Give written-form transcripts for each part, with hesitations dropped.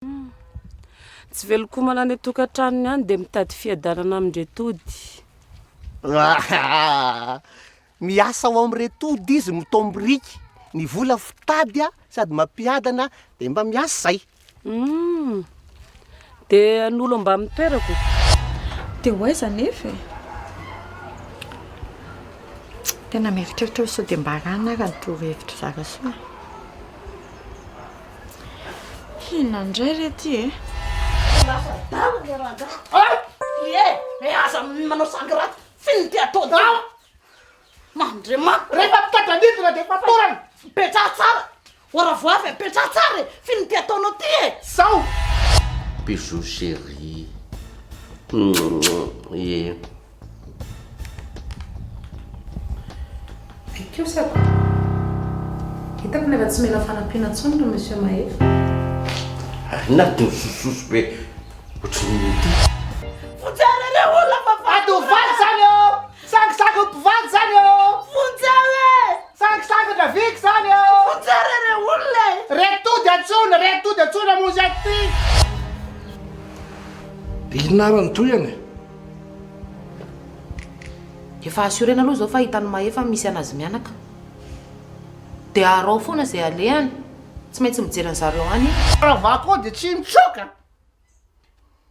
Tsy veloko manana tokantranony any dia mitady fiadanana amindretody. Miasa ao am'retody izy mitomboriky ny vola fitady sady mampiadana dia mba miasa zay. Dia an'olo mba mitoerako dia hoaiza nefa tena mieritreritra sao dia mba rana ka nytorohevitra zaka soa. Inona indray rety aza manao sangiraty finy ty atao mandrema rehefa mitady anidina dia fatorana mipetraha tsara oravavy mipetraha tsara finy ty ataonao ty sao bijou chéri e Kiosako hitako nefa tsy mila fanampiana ntsony no monsieur Mahefa. naty misososo be ohatrany ty vonjare olona ady ovaly zany eo sangisangy mpivady zany eo vonjare sangisangy draviky zany eo vonjare olona retody antsona mozy aty inarany toyany Efa assurena aloha zao fa hitany Mahefa misy anazy mianaka. Dia arao foana izay alehany. Tsy maintsy mijery an'zareo any. ravako dia tsy mitsoka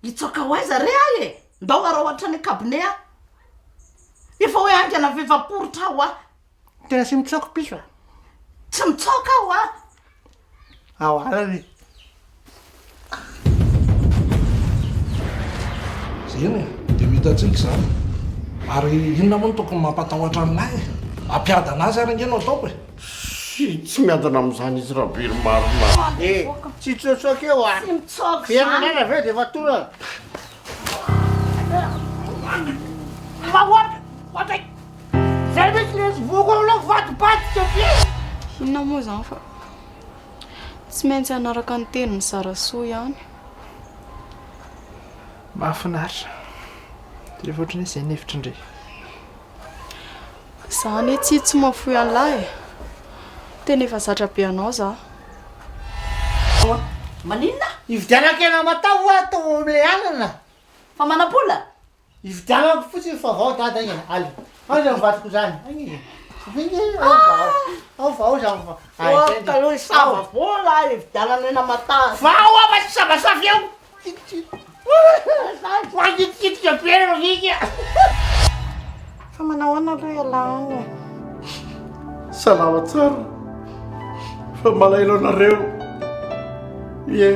hitsoka ho aiza re ahy ndao arao ohatrany cabinet efa hoe angana vevaporotra aho tena sy mitsoka piso tsy mitsoka aho ao alany zany dia mitatsika zany ary inona moa no tokony mampatahotra aminay mampiada anazy ary angenao ataoko tsy miadana amin'izany izy rahabery marina tsy tsotsoka eo tsy mitsoka fiainanana aveo dia fatorana mahoatra zay misy lesy voko aloha vadipaty inona moa zany fa tsy maintsy anaraka ny teniny Sarasoa ihany. mahafinaritra rehefa ohatrany hoe izay nefitra indray Zany tsy mafoy an'lahy tena efa zatra be anao za maninona ividianako ena matao atao amle anana fa manabola ividianako fotsiny fa vao dada igny aly aza mivatiko zany ao vao zany taloha savabola ividianana matà vao apa sy sabasafy eo magitikitika be rika fa manao ana aloha ialana salama tsara fa malailo anareo ie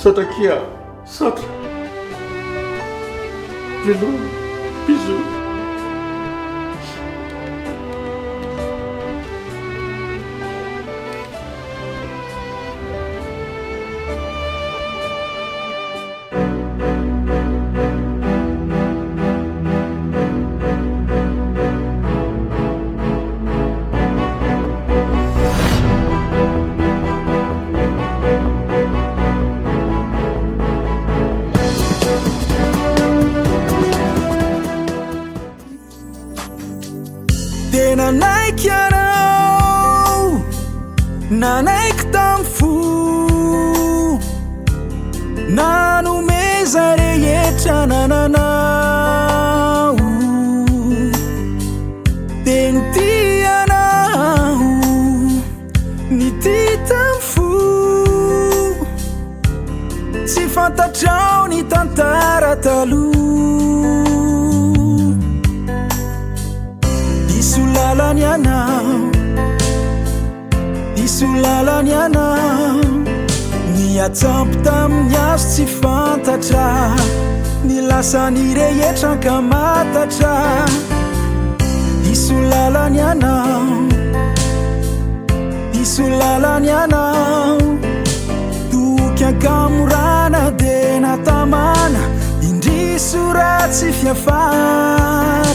satakia satra veloma bisou Nanaik tamfu nanu mezare yechananau tentianau niti tamfu si fantatrao ni tantara talu isulalany anao isulalany anao niatsampy tamin'ny azo tsy fantatra ny lasany rehetra ankamatatra isulalany anao toky ankamorana de natamana indriso ratsy fiafara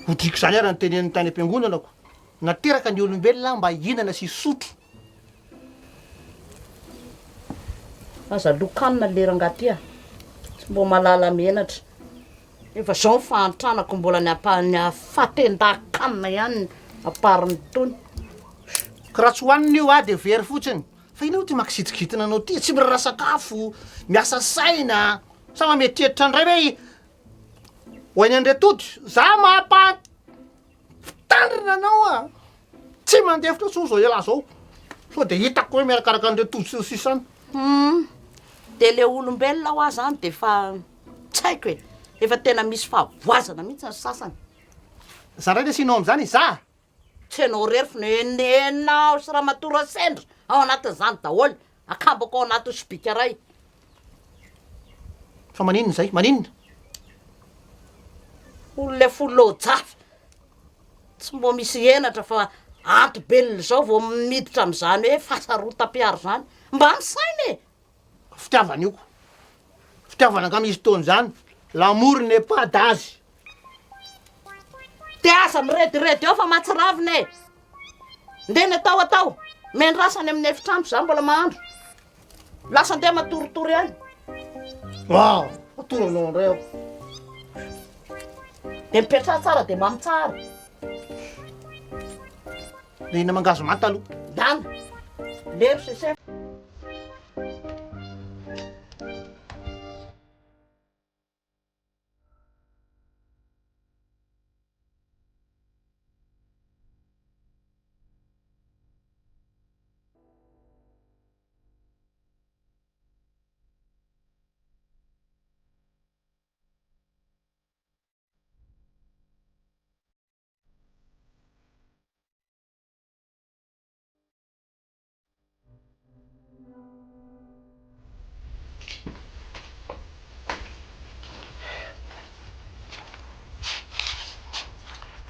Godriko zany ary nytenen'ny tany am-piangonanako. Nateraka ny olombelona mba hihinana sy sotro. aza lokanina lerangaty tsy mbo malala menatra efa zao faantranako mbola ny fatendakanina ihany apariny tony. Ka raha tsy hoanina io de very fotsiny. Fa ino ty makisitrikitina anao ty? Tsy mirara sakafo, miasa saina. Sa mametietritra andray hoe ho any andretody za mampatandrina anao tsy mandefitra tso zao ela zao. So de hitako hoe miarakaraka andretody sy sisany. De le olombelona ho azy zany de fa tsy haiko e, efa tena misy fahavoazana mihitsy ny sasany. Za ray lesinao am'zany za. Tsy anao rery fa nenao sy raha matora sendra ao anatin'izany daholo, akambako ao anaty sobika ray. Fa maninona zay? Maninona? Olona folojafy tsy mbo misy enatra fa ato belona zao vao miditra am'izany hoe fahasarotam-piaro zany mba ny sainy e. Fitiavana io. Fitiavana nga misy taony zany. L'amour n'est pas d'âge. Te asa mirediredy ao fa matsiravina e. Ndeny atao mendrasany amin'ny efitrano zany mbola mahandro. Lasa andeha matoritory any. Wow, atoro anao andray aho. De mipetra tsara de mamy tsara. Le ina mangazo manta aloha. Dana, lero sese.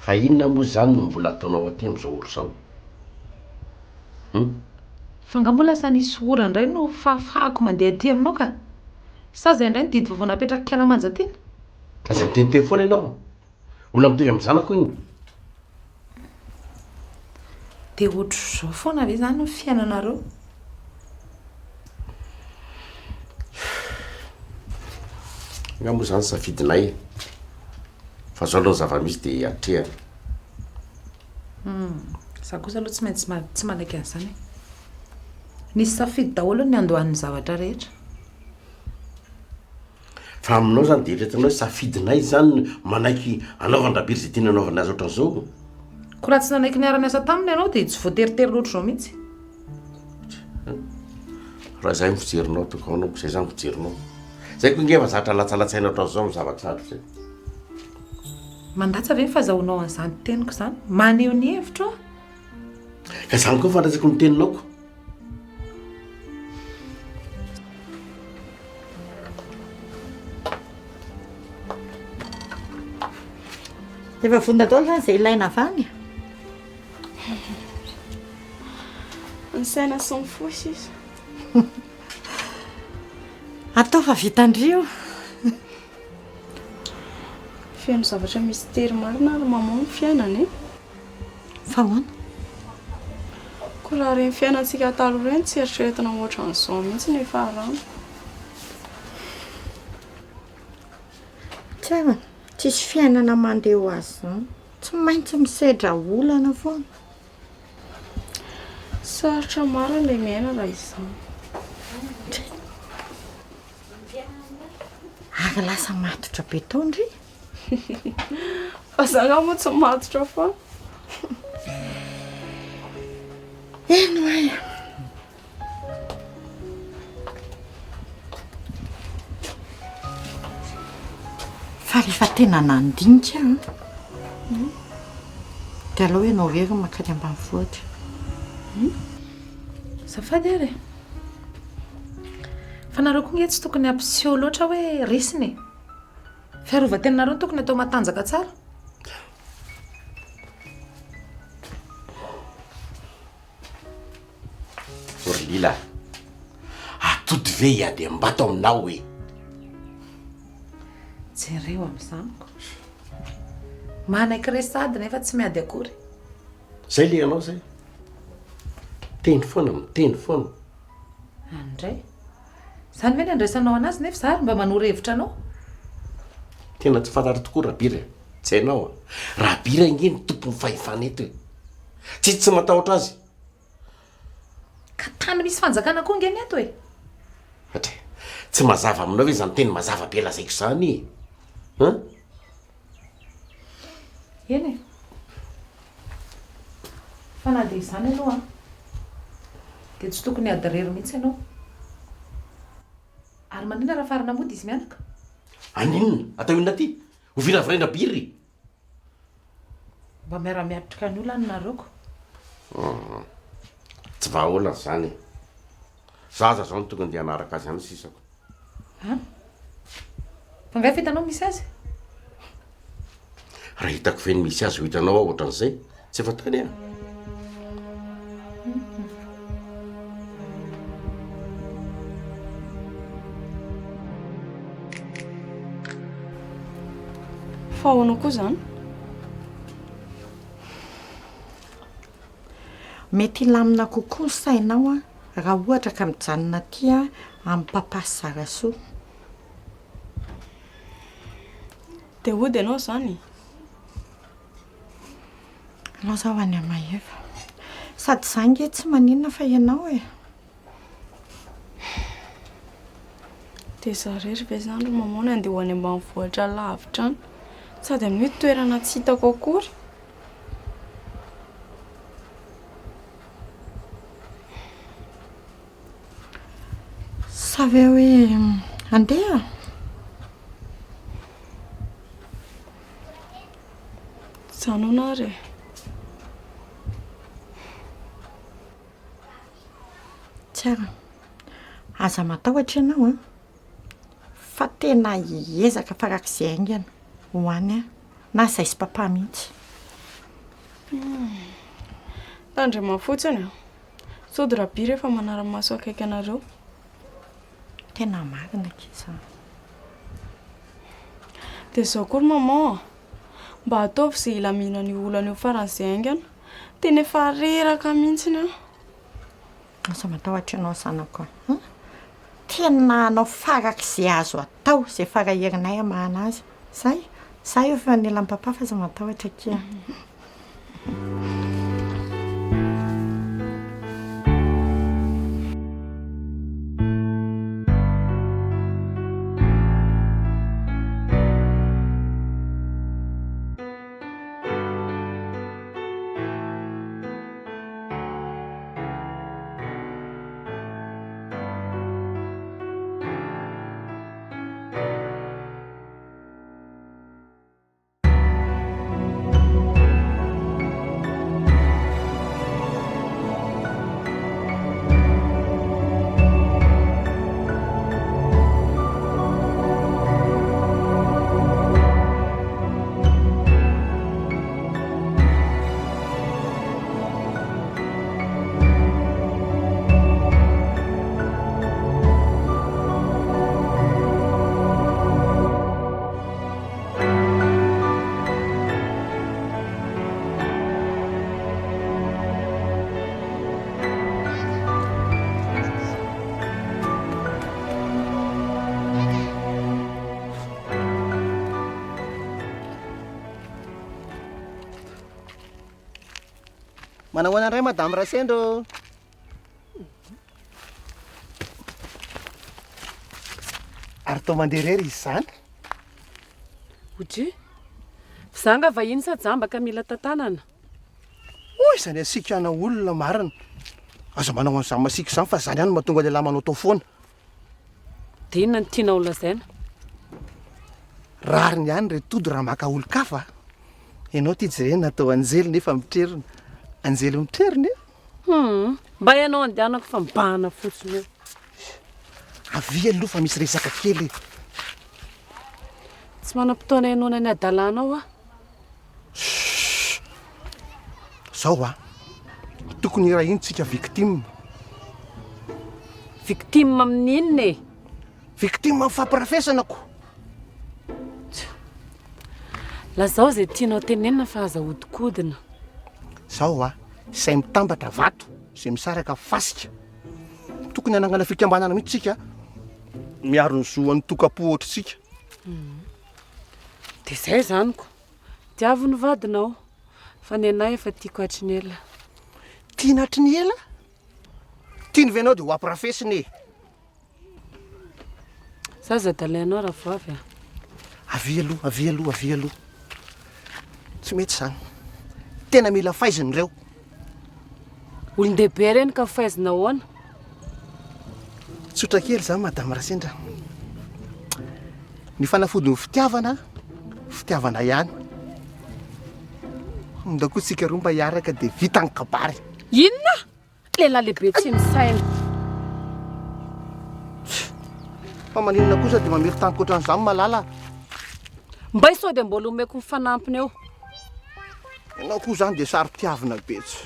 Fa inona moa zany no mbola ataonao aty am'izao oro zao? Fa nga mbola sa nisy ora indray no fafako mandeha aty aminao ka sa zay indray ny didy vao napetraka Climax aty. Ka zay mitete foana ianao. Olona mitovy amin'ny zanako iny. De ohatr'izao foana ve zany ny fiainanareo? Nga moa zany safidinay. Fa zao aloha zava-misy de atrehany. Za kosa aloha tsy maintsy tsy manaiky an'izany. Nisy safidy daholo ny andohan'ny zavatra rehetra. Fa aminao zany de rehetratanao hoe safidinay zany manaiky anaovan-drabiry zay tiana anaovana azy ohatran'izao. Ko raha tsy nanaiky niara-miasa taminy ianao de tsy voateritery loatra zao mihitsy. Raha zay mifijerinao toko anao, zay zany mifijerinao. Zay koa ngefa zatra latsalatsaina ohatran'izao amin'ny zava-tsarotra zay. Mandatsa ve ny fahazahonao an'izany teniko zany? Maneho ny hevitra aho. Ka zany koa fandraisako ny teninaoko. Efa vonona daholo zany zay ilaina avany. Ny saina sy ny fo sisa. Atao fa vitandrio. Feno zavatra mystère marina ary mamono fiainana e. Fa hoana? Ko raha reny fiainantsika taloha reny tsy eritreretina ohatran'izao mihitsy ny farany. Tsy avana, tsisy fiainana mandeha ho azy zany. Tsy maintsy misedra olana foana. Sarotra maro ilay miaina raha izany. Ary lasa matotra be tondry. Fa zanga moa tsy matotra fa. Eno ay. Fa rehefa tena nandinika de aleo ianao rery makany ambanivohitra. Zafady ary. Fa nareo koa nge tsy tokony ampiseho loatra hoe risiny. Fiarovan-tenanareo no tokony atao matanjaka tsara. Orlila. Atody ve iady ambato aminao hoe. Jereo amin'izany. manaiky resady nefa tsy miady akory. Zay le anao zay. Teny foana miteny foana. Andray. Zany ve ny andraisanao anazy nefa zary mba manoro hevitra anao? Tena tsy fantatra tokoa Rabira. Tsy hainao. Rabira inge ny tompony fahefana eto e. Tsy matahotra azy. Ka tany misy fanjakana koa nge ny eto e. Atre, tsy mazava aminao hoe zany teny mazava be lazaiko zany. Eny e. Fa na dia izany aloha dia tsy tokony adarery mihitsy ianao. Ary manina raha farina mody izy mianaka. Aninona? Atao inona ty? Ho viravirena biry. Mba miara-miatrika ny olona nareoko. Tsy vahaolana zany. Zaza zao no tokony dia hanaraka azy any sisako. Fa ngai fitanao misy azy? Raha hitako feny misy azy ho hitanao ao ohatran'izay. Tsy efa tany a. Fa ahoana koa zany? Mety lamina kokoa ny sainao a raha ohatra ka mijanona aty a amin'ny papasy Zarasoa. Dia hody ianao zany? Anao zao any amahefa. Sady zange tsy maninona fa ianao e. Dia zarery ve zany ro mamona andeha ho any ambanivohitra lavitra any? Sady amin'ny toerana tsy hitako akory. Sa ve hoe andeha? Janona re. Tsara. Aza matahotra ianao a. Fa tena hiezaka farak'izay aingana ho any a. Na izay sy papa mihitsy. Tandrema fotsiny a. Sody Rabira efa manara-maso akaiky anareo. Tena marina kisa. Dia zao kory maman, mba ataovy izay ilamina ny olana io faran'izay aingana. Tena efa reraka mihitsiny a. Asa matahotra ianao zanako. Tena anao farak'izay azo atao, izay faraherinay amahana azy. Zay io fa nelan'ny papa fa aza matahotra kia. Manahoana indray madame Rasendro? Ary tao mandeha irery izy zany? Ohatry? Zanga vahiny sa jamba ka mila tantanana? Oy, izany asikana olona marina. Aza manao an'izany masiaka izany fa zany ihany mahatonga lehilahy manao tao foana. Dia inona ny tiana olazaina? Rariny ihany retody raha maka olo-kafa. Ianao ty jerena natao anjely nefa mitrerona. Anjely mitrerona e? Mba ianao andehanako fa mibahana fotsiny eo. Avy aloha fa misy resaka kely. Tsy manam-potoana ianona ny adalanao a. Zao a, tokony raha intsika victime. Victime amin'inona e? Victime amin'ny fampirafesanako. lazao zay tianao tenenina fa azahodinkodina. Zao say mitambatra vato zay misaraka fasika tokony anangana fikambanana mihitsika miaro ny zoan'ny tokapo ohatritsika. De zay zaniko diavo ny vadinao fa ny anay efa tiako hatriny ela. Tiana hatriny ela tiany venao de ho amprofesiny zaza dalainao raha voavy avy aloha tsy mety zany tena mila faiziny reo olon-dehibe reny ka fahaizina ahoana. tsotra kely zany madame Rasendra, ny fanafody ny fitiavana ihany ndako tsika roa mba hiaraka de vita ny kabary. Inona lehilahy lehibe tsy misaina. fa maninona kosa de mamely taniko ohatran'izany malala. Mba isao de mbola omeko mifanampiny eo. Ianao koa zany de sary tiavina betsy.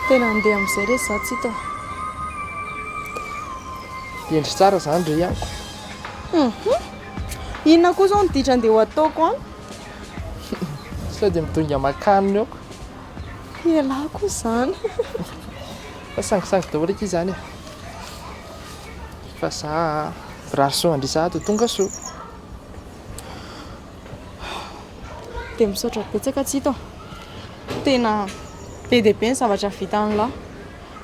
Tena andeha amin'izay re za tsy hita. Endry tsara zany re ihany. Inona koa zao ny ditra andeha ho ataoko any? Sao dia midonga makanony eo. Ialahy koa zany. Fa sangisangy daholo eky izany e. Fa za rary soa andrisa ato tonga soa. Dia misaotra betsaka tsy hita. Tena be dia be ny zavatra vita ny lahy.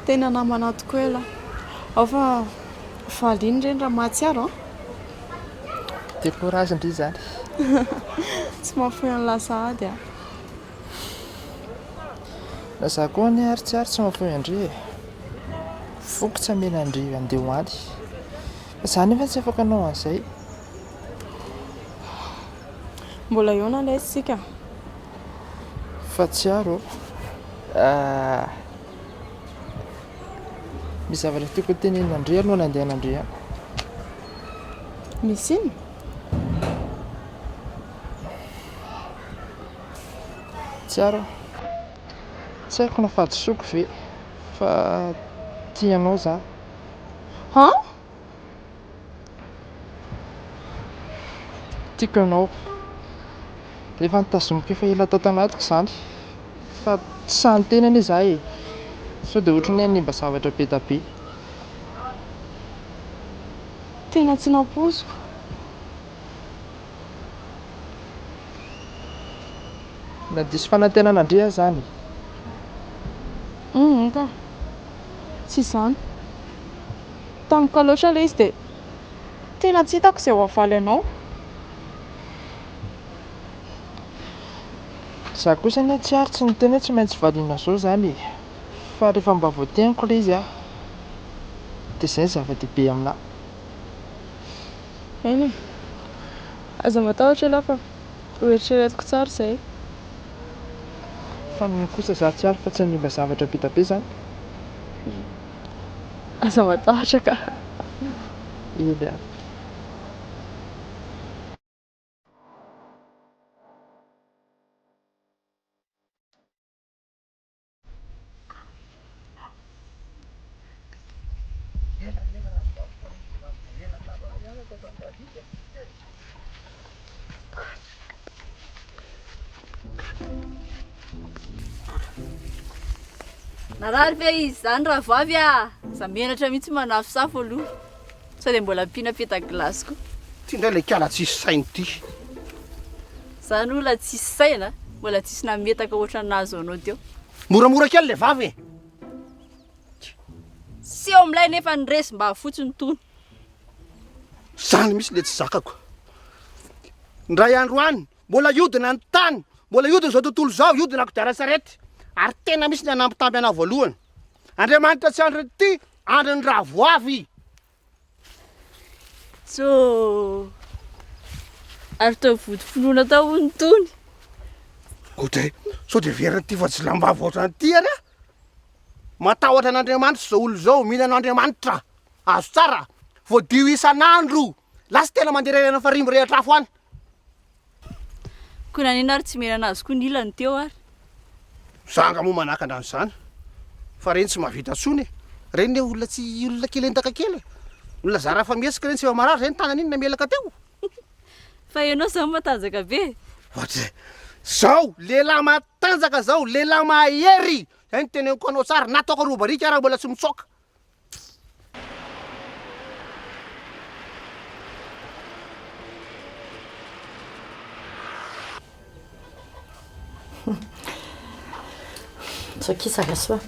Tena namana tokoa ela. Ao fa valiany reny raha mahatsiaro. Décourage ndry zany. Tsy mahafoy ny lasahady a. Na za koa ny aritsiary tsy mahafoy andry e. Fokotra mena andry andeha ho any. Za nefa tsy afaka anao an'izay. Mbola eo na lay sika. Fa tsiaro. Misy zavatra tiako tenenina andry aloha na andeha an'andry any. Misy iny? Tsiaro. Tsy haiko nafadisoko ve fa tianao za. Ha? Tiako anao. Rehefa nitazomiko efa ela tao tanatiko zany. Fa tsy sany tena anie za e. Sao dia ohatran'ny hoe nimba zavatra be da be. Tena tsy nampoziko. Na diso fanantenan'andria zany. Ka. Tsy izany. Tamiko loatra ilay izy dia tena tsy hitako izay ho avaly anao. Za kosa anie tsy ary tsy niteny hoe tsy maintsy valiana zao zany. Fa rehefa mba voateniko ilay izy dia izay ny zava-dehibe aminahy. Eny e. Aza matahotra aloha fa hoeritreretiko tsara izay. Fa ny kosa za tsy ary fa tsy nimba zavatra be da be zany. Aza matahotra ka. Ely. Narary ve izy zany raha vavy a? Za menatra mihitsy manafosafo aloha. Sao dia mbola ampiana peta glasy koa. Ty indray ilay kiala tsisy sainy ty. Zany olona tsisy saina, mbola tsisy nametaka ohatranazy anao teo. Moramora kely le vavy e. Sy eo amilay nefa nyresy mba fotsiny tony. Zany misy le tsy zakako. Ndray andro any, mbola iodina ny tany, mbola iodina zao tontolo zao, iodina kodiaran-tsarety. Ary tena misy ny anampy anao voalohany. Andriamanitra tsy andro ty, andro ny ravoavy. So ary tao vodifinoana tao ny tony. Ohatray, sao dia veriny ty fa tsy lamba voatra ny ty ary. matahotra an'Andriamanitra zao olo zao mila an'Andriamanitra azo tsara voadio isan'andro lasa tena mandeha fa rimbo rehetra afo any koa nanena ary tsy mena anazy koa ny ilany teo ary zanga moa manaka andrano zany fa reny tsy mahavita tsony reny ne olona tsy olona kely entaka kely olona zara fa miesika reny tsy efa marary reny tanany iny namelaka teo fa ianao zao matanjaka be ohatra zao lehilahy matanjaka zao lehilahy mahery zay ny teneniko anao tsara nataoko robarika raha mbola tsy mitsoka tsokisaka soa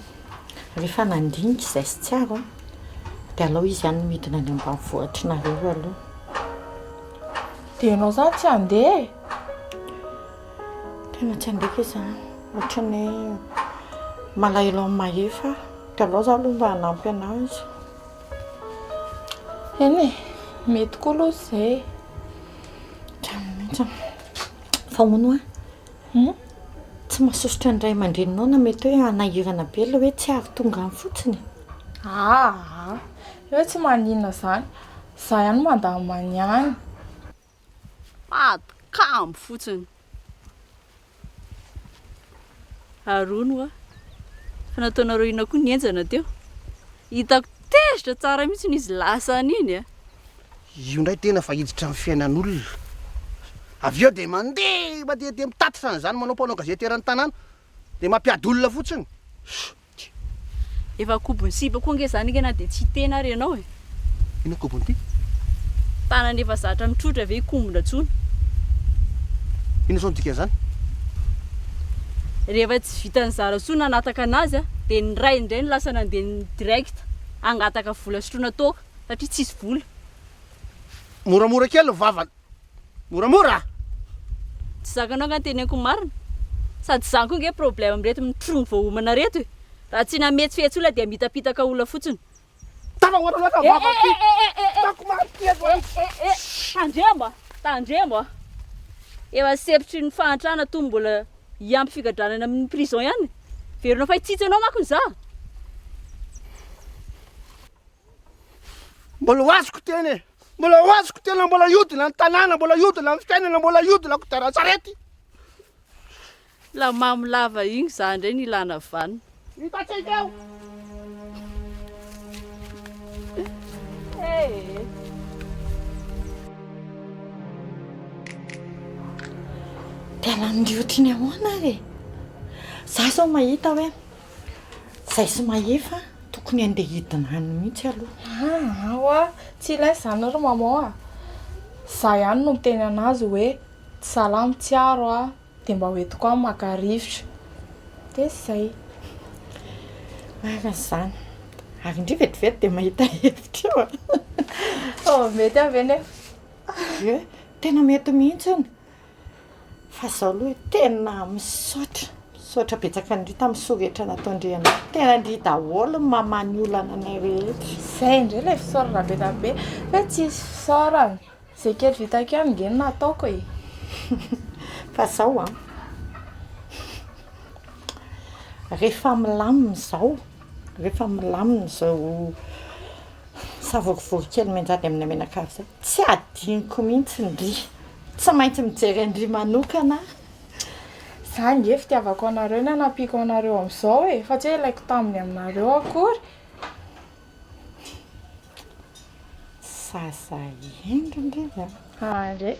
rehefa nandinika izay sy tsiaro dia alao izy ihany midina any ambanivohitra nareo aloha dia ianao zany tsy handeha tena tsy handeka izany ohatra ny hoe malahelo amin'ny mahefa dia alao za aloha mba hanampy anazy eny e mety koa aloha izay mihitsy fa hono a tsy mahasosotra ny ray aman-dreninao na mety hoe anahirana be la hoe tsy ary tonga any fotsiny hoe tsy maninona zany za ihany mandamany ihany matikamy fotsiny arono a fa nataonareo ina koa nienjana teo hitako tezitra tsara mihitsy n'izy lasa an'iny a io ndray tena fa hiditra amin'ny fiainan'olona avy eo dia mandeha mandeha mitatitra an'izany manao mpanao gazety eran'ny tanàna dia mampiady olona fotsiny efa kobony siba koa nge zany na dia tsy tena ary ianao e ina kobony ty tanany efa zatra mitrotra ve ikombona tsony ina zao dika zany rehefa tsy vitany zara tsony anataka anazy a dia ny ray indray ny lasa nandeha ny direct angataka vola sotrona toka satria tsisy vola moramora kely ny vavany moramora tsy zakanao nga teneniko marina sady zany koa nge problème amreto mitrongo voahomana reto e raha tsy nametsy fetsy olona dia mitapitaka olona fotsiny tandremo efa sepitry ny fahantrana to mbola hiampy fikadranana amin'ny prison ihany verona fa hitsitsy anao manko ny za mbola hoazoko teny mbola hoazoko tena mbola iodina ny tanàna mbola iodina ny fiainana mbola iodina ko taratsarety la mamilava igny za ndray ny ilana vanina hitatsika dia lanindriotry ny ahoana re za zao mahita hoe zay sy mahefa tokony andeha hidina any mihitsy aloha ao a tsy ilay zany ro mamao a za ihany no miteny anazy hoe salamy tsiaro a dia mba hoentiko a maka rivotra dia zay zany ary indri vetivety dia mahita hevitra eo mety aveny e tena mety mihitsiny fa zao aloha hoe tena misaotra betsaka ndry tamin'ny sorehetra nataondriana tena ndry daholo mamany olana anay rehetra zay indray ilay fisaorana be tabe hoe tsisy fisaorana zay kely vitako ihany ngeny nataoko e fa zao a rehefa milamina zao savorovoro kely menjady amin'ny menakavy zay tsy adiniko mihitsy ndry tsy maintsy mijery andry manokana za nge fitiavako anareo ny anampiko anareo amin'izao e fa tsy hoe ilaiko taminy aminareo akory zaza endro ndray andre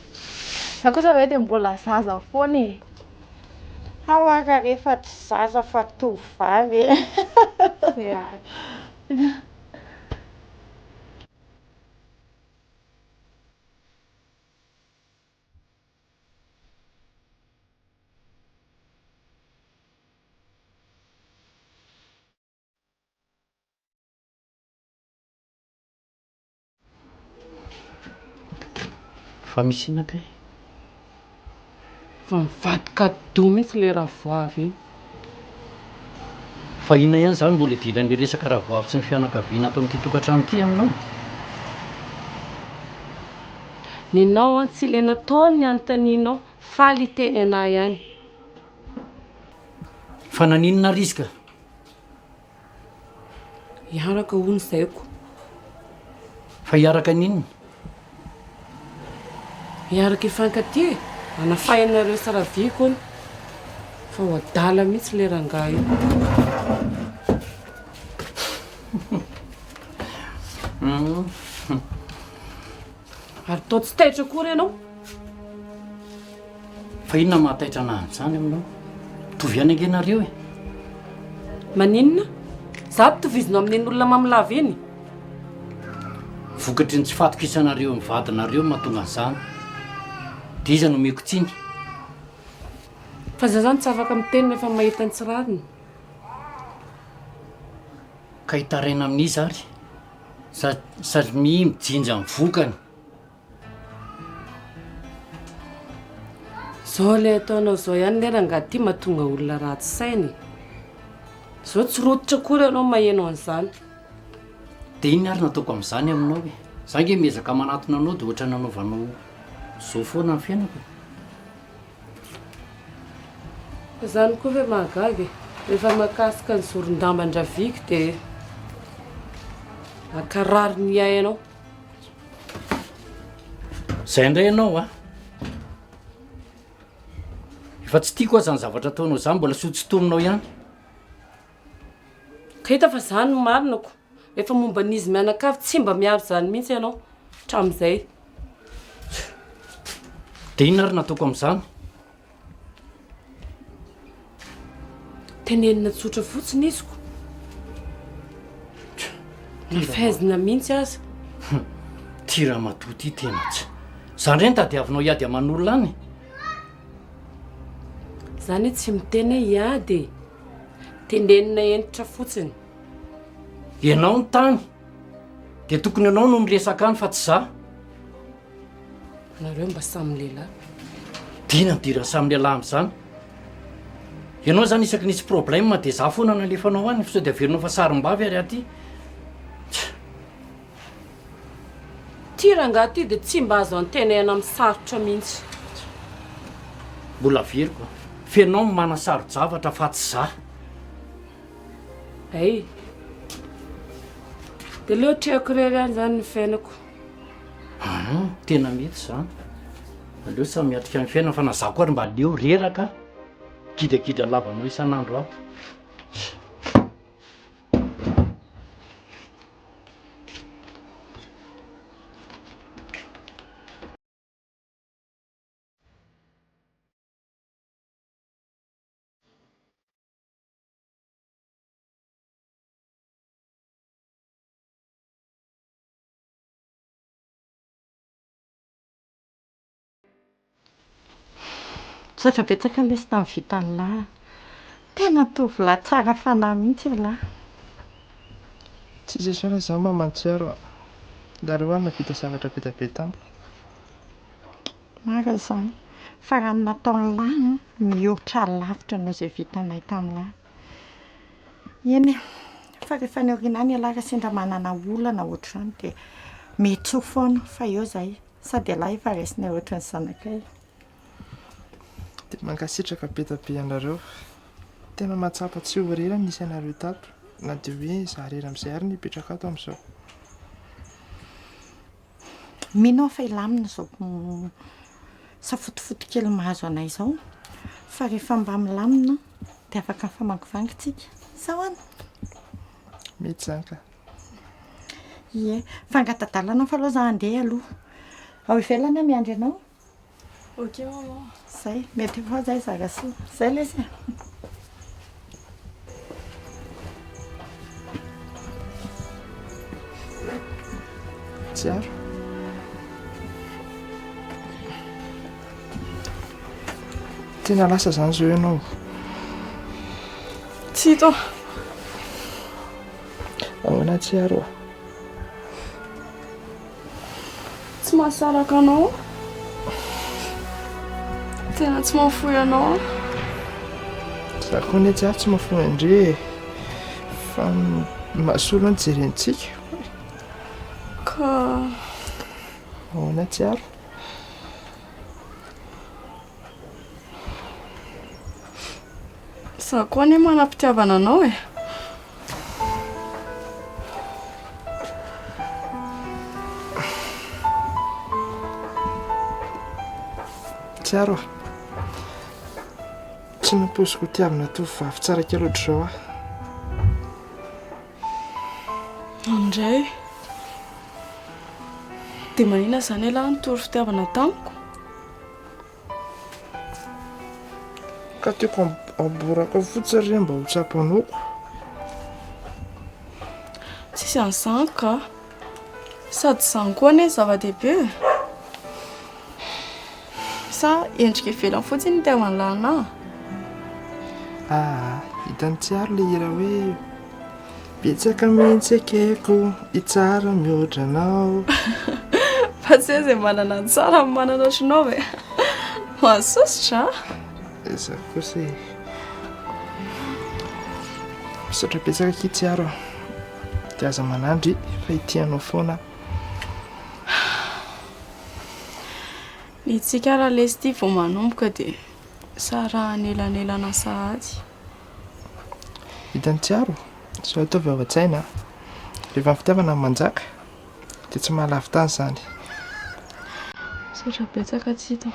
za kosa hoe dia mbola zaza foana e aoaka rehefa tsy zaza fa tovavy fa misy inaka fa mivadika do mihitsy le ravoavy fa ina ihany zany mbola dilan'le resaka ravoavy sy ny fianakaviana ato amin'ity tokantrano ity aminao ninao a tsy le natao ny anontanianao faly teny anay ihany fa naninona rizika Iaraka hono zaiko. Fa hiaraka ninona? Iaraka ifankatia anafahinareo sara viko any fa ho adala mihitsy le rangahy io. Ary tao tsy taitra akory ianao. Fa inona mahataitra anahy zany aminao? Mitovy ihany angenareo e. Maninona? Za tovizinao amin'ny olona mamilava iny. Vokatry ny tsy fatokisanareo mivadinareo mahatonga an'izany. Dia iza no meko tsiny. Fa za zany tsy afaka miteny rehefa mahita ny tsirariny. Ka hitaraina amin'izy ary sady mijinja ny vokany. Zao le ataonao zao ihany le rangahy ty mahatonga olona ratsy sainy. Zao tsy rototra akory ianao maheno an'izany. Dia iny ary nataoko amin'izany aminao e. Za nge miezaka manatona anao dia ohatra nanaovanao zao foana ny fiainako. Zany koa ve mahagaga rehefa makasika ny zoron-damba-draviky dia akarary ny iay ianao. Zay indray ianao a. Efa tsy tiako aza ny zavatra ataonao izany, mbola sotsotominao ihany. Ka hita fa zany no marinako. Rehefa momba n'izy mianakavy tsy mba miaro zany mihitsy ianao hatramin'izay. Dia inona ary nataoko amin'izany? Tenenina tsotra fotsiny iziko. Nafaizina mihitsy aza. Ty raha matoa ty tena tsy. Zany ireny tadiavinao hiady aman'olona any. Zany tsy miteny hoe hiady e. Tenenina entitra fotsiny. Ianao ny tany. Dia tokony ianao no miresaka any fa tsy za. Nareo mba samy lehilahy. Dina midira samy lehilahy amin'izany. Ianao zany isaky nisy problème dia za foana nalefanao any fa sao dia averinao fa sarim-bavy ary aty. Ty rangahy ty dia tsy mba azo antenena amin'ny sarotra mihitsy. Mbola veriko. Fianao mana saro-javatra fa tsy za. Ay. Dia leo treako rery ihany zany ny fiainako. Tena mety zany. Aleo samy miatrika ny fiainana fa na za koa ary mba leo reraka gidagidra lavanao isan'andro aho. Tsotra betsaka lesy tamin'ny vitany lahy. Tena tovolahy tsara fanahy mihitsy io lahy. Tsisy isaona izao mamantsiaro. Dareo any navita zavatra be dia be tamiko. Maro izany. Fa raha ny nataon'ny lahy mihoatra lavitra noho izay vitanay tamin'lahy. Eny fa rehefa ny aoriana any lahy raha sendra manana olana ohatr'izany dia mety ho foana fa eo izay. Sady lahy efa raisina ohatran'ny zanakay. Dia mankasitraka be dia be anareo. Tena mahatsapa tsy ho rera nisy anareo tato. Na dia hoe za rera amin'izay ary nipetraka ato amin'izao. Minao fa ilamina izao safotifoty kely mahazo anay izao. Fa rehefa mba milamina dia afaka mifamangivangintsika. Sao any? Mety zany ka. Ie, fangatadalana fa aloha za handeha aloha. Ao ivelany aho miandry anao. Ok maman. Zay, mety fa zay zarasoa. Zay lesy. Tsiaro. Tena lasa zany zao ianao. Tsy hita. Ahoana tsiaro. Tsy mahasaraka anao. Tena tsy mahafoy anao. Za koa ny tsiaro tsy mahafoy andre. Fa mahasolo ny jerentsika. Ka ahoana tsiaro. Za koa ny manam-pitiavana anao e. tsiaro tsy namposiko tiavina tovovavy tsara kely ohatr'izao aho. Andray dia manina izany elahy nitory fitiavana tamiko ka tiako amborako fotsiny ry mba ho tsapanoko. tsisy an'izany ka sady izany koa ane zava-dehibe sa endrika ivelany fotsiny itiavany lanahy. Hitany tsiaro le hira hoe betsaka mihitsy akeko hitsara mihoatra anao. fa tsy hoe izay manana ny tsara amin'ny manana ohatranao ve mahasositra za kosa misaotra betsaka ki tsiaro dia aza manandry fa hitianao foana. ny tsika raha lesy ity vao manomboka dia sarahany elanelana sahady. Hitany tsiaro sao ataovy ao an-tsaina rehefa ny fitiavana manjaka dia tsy mahalafy tany izany. Misaotra betsaka tsito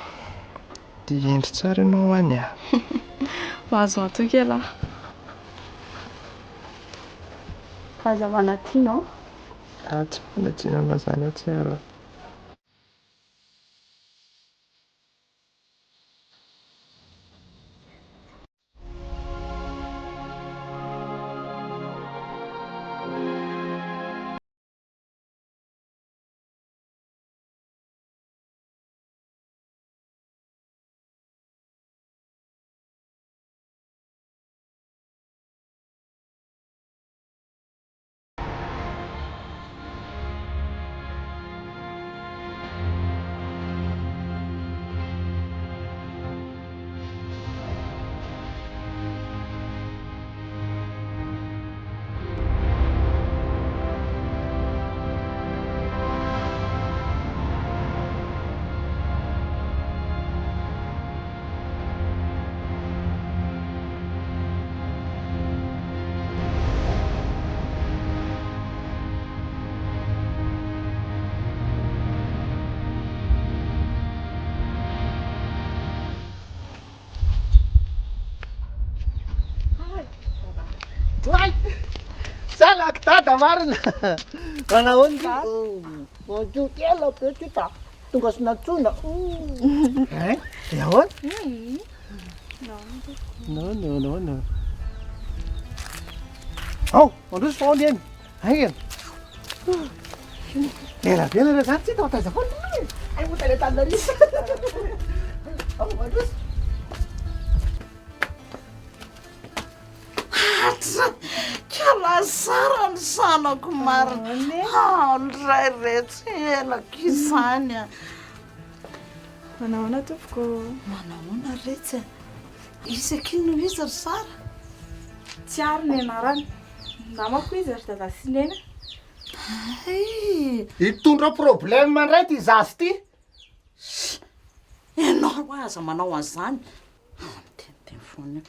dia endry tsara ianao any a. mahazo matoky elahy aza manatianao. Tsy fanatsinana izany aho tsiaro. Salak dada marina. Manahoana madio kely be ty ta tonga sy natsona. Yahoana? No. Mandroso foana eny. Aigna. Ela zany tsy tao taiza foana. Ai mo tale tandarisa. Mandroso. Kalazara ny sanako marina. Ndray retsy elaka izany a. Manahoana tompoko? Manahoana retsy isakino izy ry Sara? Tsy ary ny anarany namako izy ry dada Sinena. Hitondra problème mandray ty zazy ty. Ianao aza manao an'izany. Miteny foana.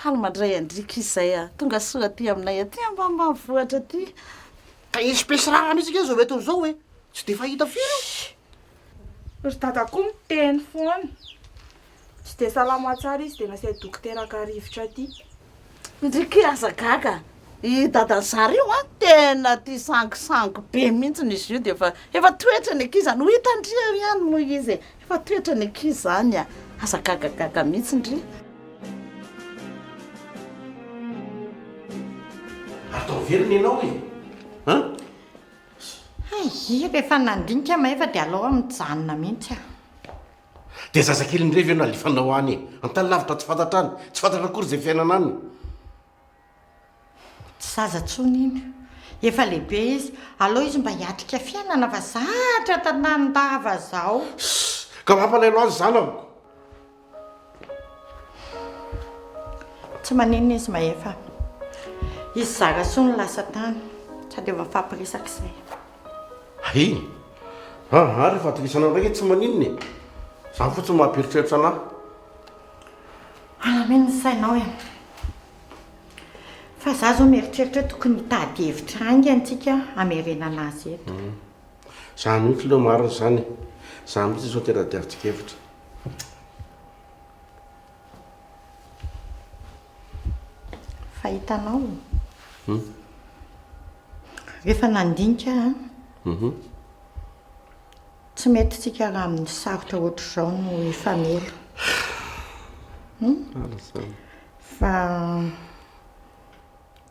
Faly mandray andrika izay a tonga soa aty aminay aty ambanivohitra aty. Ka isy pesy raha mihitsy ke zao eton'izao hoe tsy de fahita firy. Ry dadako miteny foana tsy de salama tsara izy dia nasiha dokotera ka rivotra aty. Ndriky aza gaga i dadan'ny Sara io a tena ty sangisangy be mihitsy izy io dia efa toetra ny ankizy zany ho hitandria ihany moa izy efa toetra ny ankizy zany a aza gagagaga mihitsy ndry. Atao veriny ianao e. Rehefa nandinika maefa dia alao mijanona mihitsy a. Dia zazakely nirevy ianao alifanao any antany lavitra tsy fantatra any tsy fantatra akory izay fiainana any. Tsy zaza tsony iny efa lehibe izy alao izy mba hiatrika fiainana fa zatra tanandava zao. Ka mampalainao azy zany aho. Tsy maninona izy maefa izy zara sony lasa tany sady efa fampiresaka izay. Rehefa atokisanao ndraiky tsy maninona zany fotsiny mahamperitreritra anahy. Alameno ny sainao e fa za zao mieritreritra tokony hitady hevitra angy antsika hamerenana azy eto. Zany mihitsy leo marina zany Za mihitsy zao tena diaritsikevitra. Fahitanao rehefa nandinika tsy mety tsika raha amin'ny sarotra ohatr' izao no ifamela fa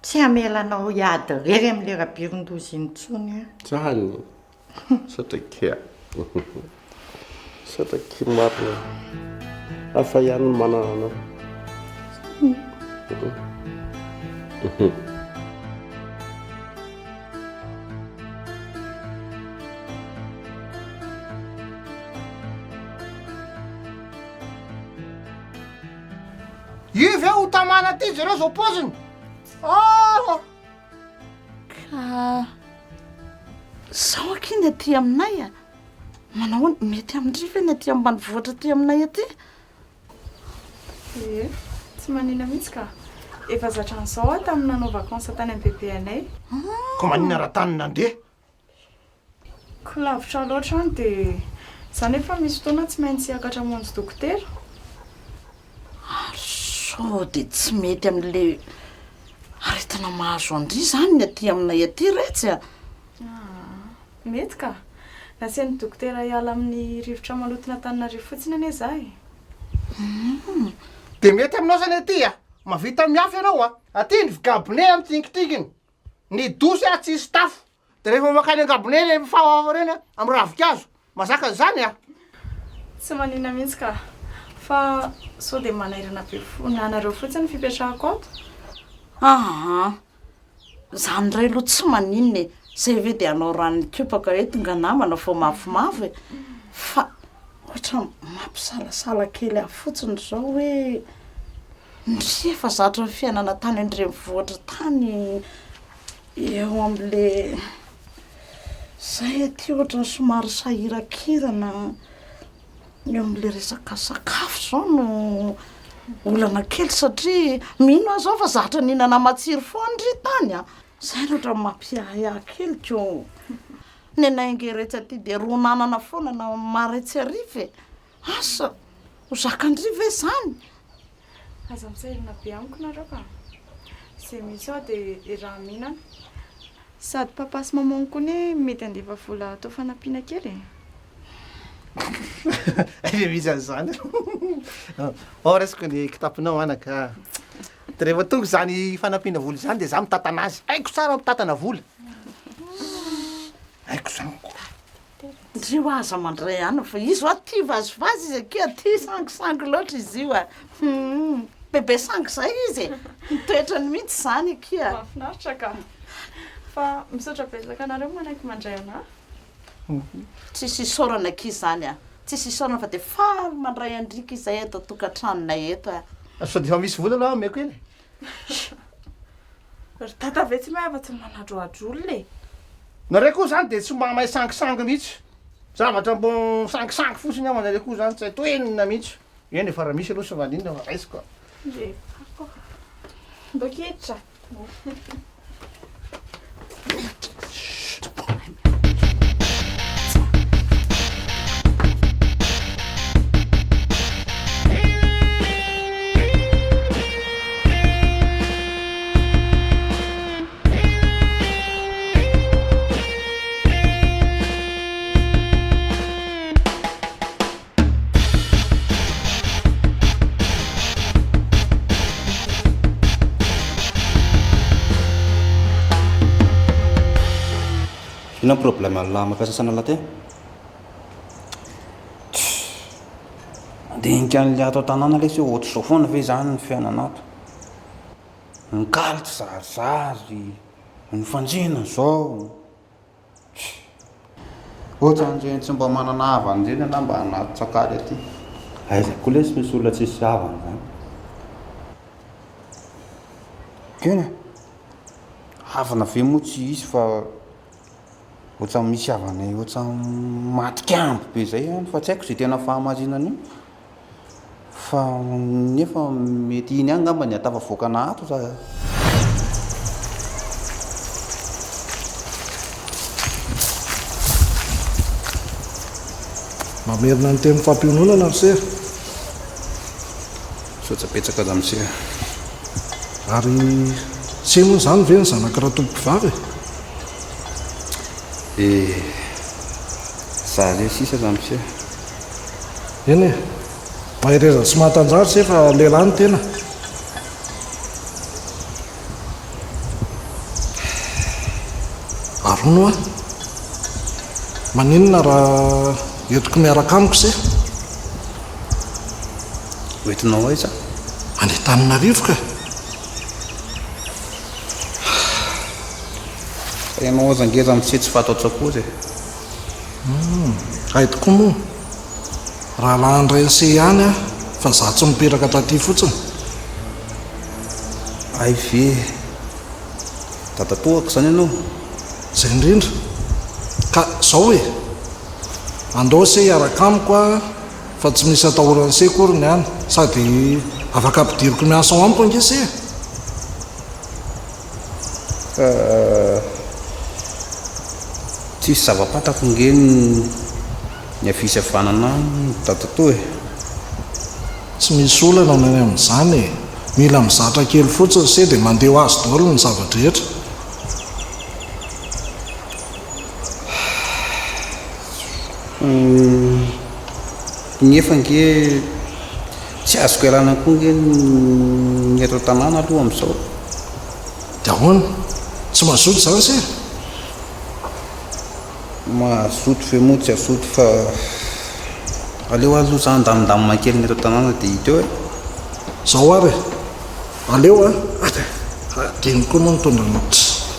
tsy hamelanao hiady rery amin'le rahabiron-dozy intsony a zany satria satria marina hafa ihany no manana anao. Io ve ho tamana ty zareo zao poziny ka zao akiny aty aminay a manao mety amindrifa ny aty ambanivohitra aty aminay aty tsy manina mihitsy ka efa zatra an'izao a tamin'ny nanao vakansa tany amin'ny bebe anay ko manina raha tany nandeha ko lavitra loatra any dia zany efa misy fotoana tsy maintsy hiakatra monjy dokotera so dia tsy mety amin'le aretina mahazo andry zany ny aty aminay aty retsy a mety ka nasian'ny dokotera hiala amin'ny rivotra malotina tanynarivo fotsiny ane zahy dia mety aminao zany aty a mavita miafy ianao a aty ny gabone amin'ny tinkitikiny ny dosy a tsisy tafo dia rehefa makany angabone ny fahafa reny a amin'ny ravikazo mazaka zany a tsy manina mihitsy ka fa sao dia manairana be anareo fotsiny fipetrahako ato zany ray aloha tsy maninona e zay ve dia anao ranony kopaka hoe tonga namana fo mafimafy e fa ohatra mampisalasala kely a fotsiny zao hoe ndry efa zatra ny fiainana tany andremivohitra tany eo amin'le zay aty ohatra ny somary sahirakirana eo amin'le resaka sakafo zao no olana kely satria mino aho zao fa zatra nihinana matsiro fo andry tany a zay ohatra mampiahiahy kely ko ny anaingeretsy aty dia ronanana foana na maretsy arifa e asa ho zakandriva e zany aza misahirana be amiko nareo ka zay misy ao dia raha mihinana sady papa sy maman kony mety andefa vola atao fanampiana kely misy an'izany ao resiko ny kitapinao anaka dia rehefa tonga zany fanampiana vola zany dia za mitantana azy haiko tsara mitantana vola haiko zany ndry ho aza mandray any fa izy ho aty vazivazy izy ake aty sangisangy loatra izy io a bebe sangy zay izy mitoetrany mihitsy zany akia mahafinaritra ka fa misaotra betsaka anareo manaiky mandray ana tsisy isaorana aky zany a tsisy isaorana fa dia fa mandray andrika izay eto tokantranonay eto a sao dia fa misy vola aloha ameko eny ry tata ve tsy mahay afa-tsy manadroadro olona e nareo koa zany dia tsy mba mahay sangisangy mihitsy zavatra mbo sangisangy fosiny aho anareo koa zany tsy hay toenina mihitsy eny efa raha misy aloha savanina fa raisiko mboketra Ino problema lamaka sasana lahateo? Mandinika an'le ato an-tanàna le sy ohatra izao foana ve zany ny fiainana ato. Ny kalitry zarizary, ny fanjina zao. Ohatra an'izay tsy mba manana havana izay na mba anaty tsakaly aty. Aiza koa le sy misy olona tsisy havana zany. Kena, havana ve moa tsy isy fa ohatra misy havana ohatra matikambo be zay fa tsy haiko izay tena fahamarinana io fa nefa mety iny any ngamba ny hatafavoakana ato sa mamerina ny teny fampiononana mise sotsapetsaka za mise ary se moa zany ve ny zanakaraha tompivavy za le sisa za mise eny e mahireza tsy mahatanjary se fa lehilahy ny tena arono a maninona raha entiko miaraka amiko se oentinao aiza mandetanina rivoka ianao azangeza mise tsy fataotsakozy haitoko moa raha lahandray se ihany a fa za tsy miperaka taty fotsiny ay ve tatatohako zany ianao zay indrindra ka zao hoe andao se hiaraka amiko a fa tsy misy atahorany se kory ny any sady afaka ampidiriko miasa ao amiko ange se tsisy zava-patako nge ny afisy avanana tatatoa e tsy misy olana nany amin'izany e mila mizatra kely fotsiny se dia mandeha ho azy daolo ny zavadrehetra nefa nge tsy azoko ialana koa nge ny eto tanàna aloha amin'izao dia ahoana tsy mazoto zany se mazoto ve moa tsy azoto fa aleo aloha zany damindamina kely ny eto tanàna dia hita eo e zao ary aleo a adiniko moa nitondra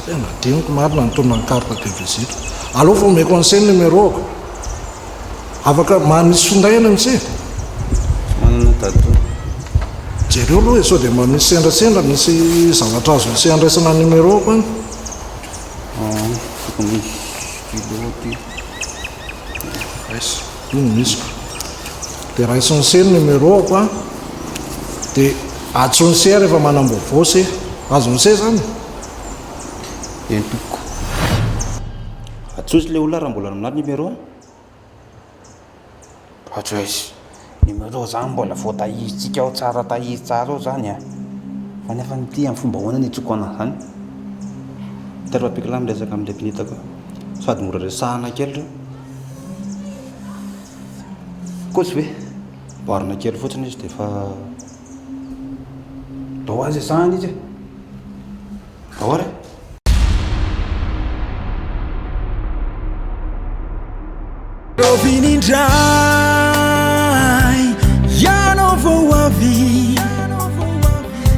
tena diniko marina nitondra ny carte de visite aleo fa omeko an'se numéro ako afaka manisy findaina mse manana tato jereo aloha e sao dia mba misy sendrasendra misy zavatra azo se andraisana numéro ako any foko misy piloty ino misiko dia raisiny se numéro ako a dia atsony se rehefa manam-baovao se azony se zany entoko atsozy le olona raha mbola aminah numéro ohatra izy numéro zany mbola vao tahizitsika ao tsara tahizy tsara ao zany a fa nefa nyty amin'ny fomba hoana ny itsoko ana zany terapikila miresaka amin'le mpinitako sady mora resahana kely reo kotsy ve boarina kely fotsiny izy dia efa dao azy zany izy ao ary Rovinindray Yano voavi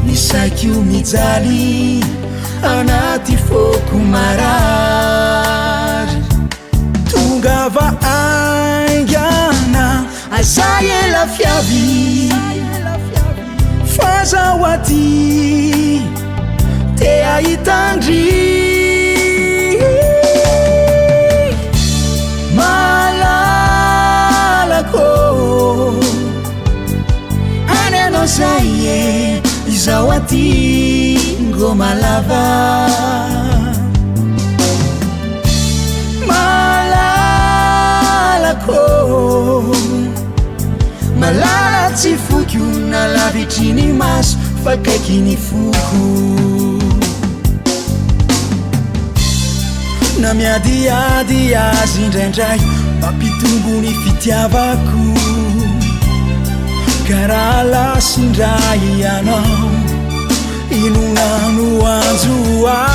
Nisaki umijali Anati foku marar Tungava angana Azaye la fiavi Fazawati Te aitandri Aneno saye Zawati Ngomalava Malalako Malala tsifuku na lavitrini mas Fakakini fuku Na miadi azindrendray Papitumbuni fitiavaku Karala sindrai anao Inunanu anzua